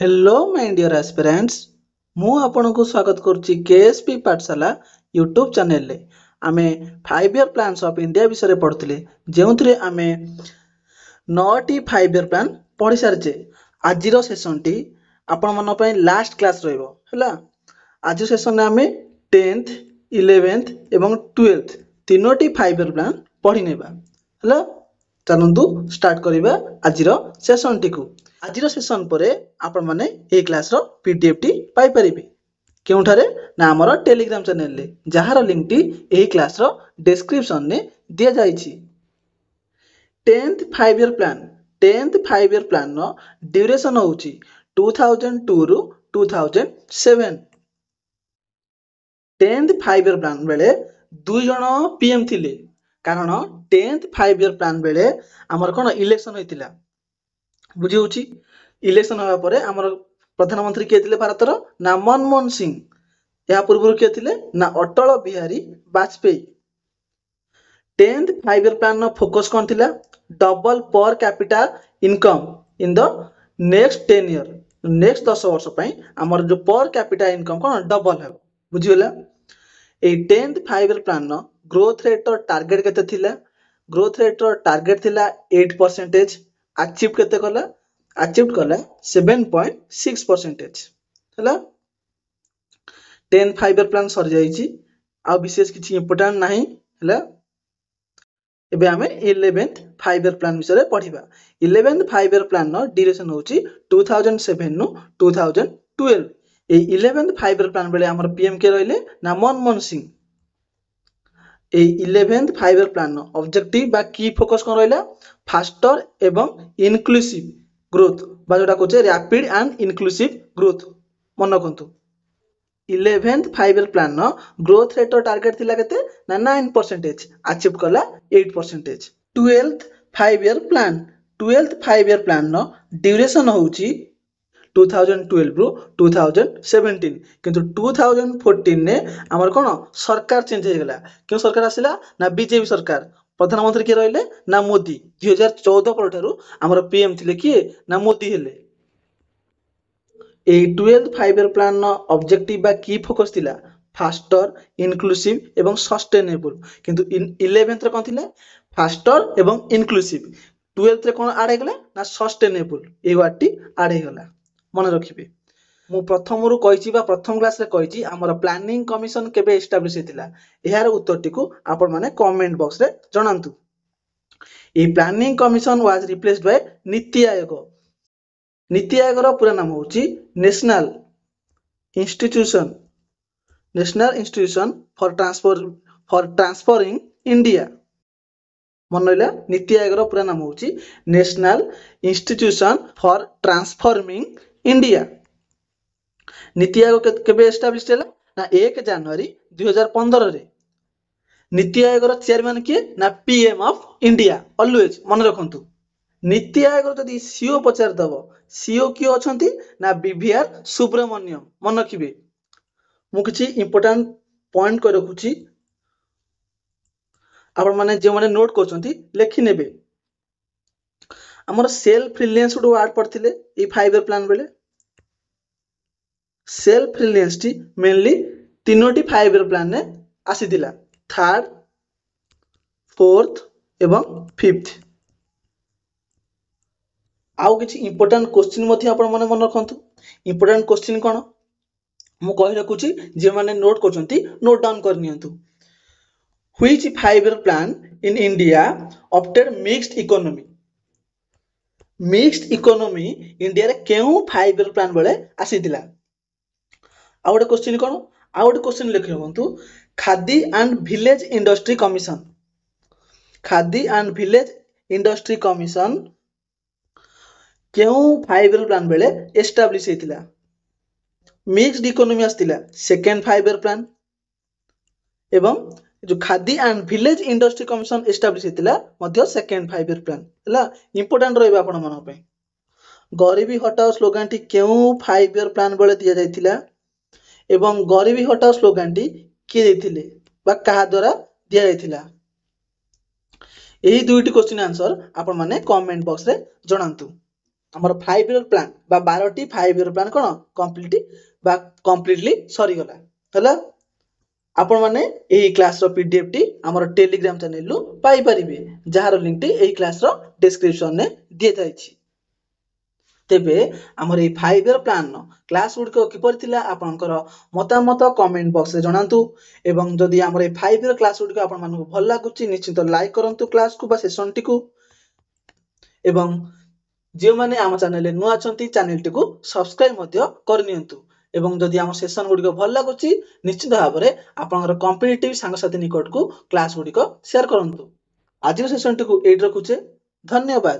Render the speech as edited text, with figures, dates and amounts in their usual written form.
Hello my dear aspirants मु आपनको स्वागत करुच्ची Ksp पाठशाला यूट्यूब चैनल रे आमे 5 ईयर प्लान्स ऑफ इंडिया विषय पढ़ुले जेउथरे आमे 9टी 5 ईयर प्लान पढ़ी सारचे आजिरो सेशन टी आपण मन पय लास्ट क्लास रहइबो हला आज सेशन रे आमे 10th 11th एवं 12th तीनोटी 5 ईयर प्लान पढ़ी नेबा हला चलंतु स्टार्ट करिबा आजिरो सेशन टी को आजिर सेशन परे आपण माने ए क्लास रो पीडीएफ टी पाई परिबे केउठारे ना हमर टेलीग्राम चैनल रे जहार लिंक टी ए क्लास रो डिस्क्रिप्शन ने दिया जाईछि 10th 5 ईयर प्लान नो ड्यूरेशन होउछि 2002 रु 2007 10th 5 ईयर प्लान बेले दुई जण पीएम थिले कारण 10th 5 ईयर प्लान बेले हमर कोन इलेक्शन होइतिला बुझी होची इलेक्शन होगा परे हमर प्रधानमंत्री के थिले भारतर ना मनमोहन सिंह या पूर्व के थिले ना Atal Bihari Vajpayee 10th 5 year plan नो फोकस कोन थिला double per capita income in the next 10 year next 10 वर्ष पई हमर जो पर कैपिटा इनकम कोन डबल है बुझी होला ए 10th 5 ईयर प्लान नो ग्रोथ रेट रो टारगेट केते थिला ग्रोथ रेट रो टारगेट थिला 8% अचीव केते कला अचीव कला 7.6% हला 10 5 ईयर प्लान सर जाईची आ विशेष किछि इंपोर्टेंट नाही हला एबे हमें 11th 5 ईयर प्लान विषय पढ़िबा 11th 5 ईयर प्लान नो ड्यूरेशन होची 2007 नु 2012 ए 11th 5 ईयर प्लान बेले हमर पीएम के रहले ना मनमोहन सिंह ए 11th 5 ईयर प्लान नो ऑब्जेक्टिव बा की फोकस कोन रहला फास्टर एवं इनक्लूसिव ग्रोथ बा जोटा कोचे रैपिड एंड इनक्लूसिव ग्रोथ मन रखंतु 11th 5 ईयर प्लान नो ग्रोथ रेट रो टारगेट थिला केते ना 9% अचीव कला 8% 12th 5 year plan 12th 5 year plan नो ड्यूरेशन होउची 2012 रु 2017 किंतु 2014 ने हमर कोन सरकार चेंज हे गेला क्यों सरकार आसिला ना बीजेपी सरकार प्रधानमंत्री के रहले ना मोदी 2014 परठारु हमर पीएम थिले कि ना मोदी हेले ए 12th 5 ईयर प्लान नो ऑब्जेक्टिव बा की फोकस थिला फास्टर इनक्लूसिव एवं सस्टेनेबल किंतु 11th रे कोन थिला फास्टर एवं इनक्लूसिव 12th रे कोन आड हे गेला ना सस्टेनेबल ए वाटी आड हे गेला मन रखिबे मु प्रथम रु कहिछि बा प्रथम क्लास रे कहिछि हमर प्लानिंग कमिशन केबे एस्टैब्लिश हेतिला एहार उत्तर टिकु आपण माने कमेंट बॉक्स रे जणांतु ए planning commission was replaced by NITI Aayog रो पूरा नाम होछि national institution for transferring India मन रहिला नीति आयोग रो पूरा नाम होछि national institution for transforming India NITI Aayog केबे एस्टैब्लिश होला ना 1 जनवरी 2015 रे नीति आयोग रो चेयरमैन के ना पीएम ऑफ इंडिया ऑलवेज मन रखंतु नीति आयोग जदी सीओ पचार दबो सीओ कियो अछंती ना बीवीआर सुब्रमण्यम मन रखिबे मु किछि इंपोर्टेंट पॉइंट को रखुछि आपण माने जे माने नोट करछंती लेखि नेबे हमर सेल्फ रिलायंस गुड वर्ड पढ़थिले ए 5 ईयर प्लान बेले सेल्फ रिलायंस टी मेनली तीनोटी 5 ईयर प्लान ने आसीदिला थर्ड फोर्थ एवं फिफ्थ आउ किछि इंपोर्टेंट क्वेश्चन मध्ये आपण माने मन रखंतु इंपोर्टेंट क्वेश्चन कोन मु कहि रखुछि जे माने नोट करछंती नोट डाउन कर नियंतु which 5 year plan in India opted mixed economy India रे केउ 5 ईयर प्लान बेले आसीदिला आउट क्वेश्चन कोन आउट क्वेश्चन लिख रखंतु Khadi and village industry commission केउ 5 ईयर प्लान बेले एस्टैब्लिश हेतिला मिक्स्ड इकोनॉमी आस्तिला सेकंड 5 ईयर प्लान एवं जो Khadi and village industry commission establish हेतिला मध्ये सेकंड 5 ईयर प्लान हला इंपोर्टेंट रहबा आपण मन पे गरीबी हटाओ स्लोगन टी केउ 5 ईयर प्लान बेले दिया जायतिला एवं गरीबी हटाओ स्लोगन टी के देथिले बा कहा द्वारा दिया जायतिला एही दुईटी क्वेश्चन आंसर आपण माने कमेंट बॉक्स रे जणांतु ଆମର 5 ଇୟର ପ୍ଲାନ୍ ବା 12ଟି 5 ଇୟର ପ୍ଲାନ୍ କଣ କମ୍ପ୍ଲିଟଲି ସରିଗଲା ହେଲା। ଆପଣମାନେ ଏହି କ୍ଲାସର PDF ଟି ଆମର ଟେଲିଗ୍ରାମ ଚ୍ୟାନେଲରୁ ପାଇପାରିବେ, ଯାହାର ଲିଙ୍କଟି ଏହି କ୍ଲାସର ଡେସ୍କ୍ରିପସନରେ ଦିଆଯାଇଛି। ତେବେ ଆମର ଏଇ 5 ଇୟର ପ୍ଲାନର କ୍ଲାସ ଗୁଡ଼ିକ କିପରି ଥିଲା ଆପଣଙ୍କର ମତାମତ କମେଣ୍ଟ ବକ୍ସରେ ଜଣାନ୍ତୁ। ଏବଂ ଯଦି ଆମର ଏଇ 5 ଇୟର କ୍ଲାସ ଗୁଡ଼ିକ ଆପଣମାନଙ୍କୁ ଭଲ ଲାଗୁଛି ନିଶ୍ଚିତ ଲାଇକ୍ କରନ୍ତୁ କ୍ଲାସକୁ ବା ସେସନଟିକୁ। ଏବଂ ଯେଉଁମାନେ ଆମ ଚ୍ୟାନେଲରେ ନୂଆ ଅଛନ୍ତି ଚ୍ୟାନେଲଟିକୁ ସବସ୍କ୍ରାଇବ ମଧ୍ୟ କରିନିଅନ୍ତୁ। ଏବଂ ଯଦି ଆମ ସେସନ ଗୁଡ଼ିକ ଭଲ ଲାଗୁଛି ନିଶ୍ଚିତ ଭାବରେ ଆପଣଙ୍କର କମ୍ପିଟିଟିଭ ସାଙ୍ଗସାଥି ନିକଟକୁ କ୍ଲାସ ଗୁଡ଼ିକ ସେୟାର କରନ୍ତୁ। ଆଜିର ସେସନଟିକୁ ଏଇଠି ରଖୁଛେ, ଧନ୍ୟବାଦ।